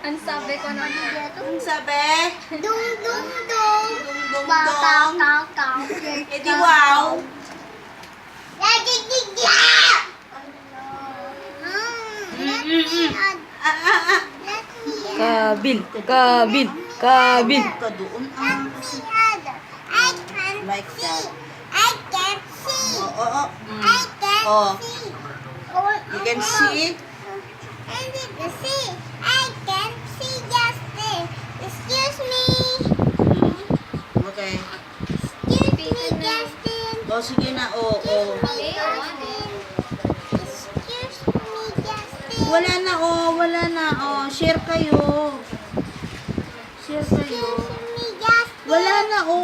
Ang sabi ko na Ang sabi? Dung dung dung. Dung Ba dung ka dung. ka ka. Eh di wow. Lagi gigi. Let me add. Let me add. Kabil. Ka doon. Let me add. I can Like see. that. I can see. Oo. I can Oh. see. You can see? I need to see. I can see Justin. Excuse me. Okay. Excuse me, Justin. O, sige na. O. Excuse me, Justin. Excuse me, Justin. Wala na, o. Wala na. O, share kayo. Share kayo. Excuse me, Justin. Wala na, o.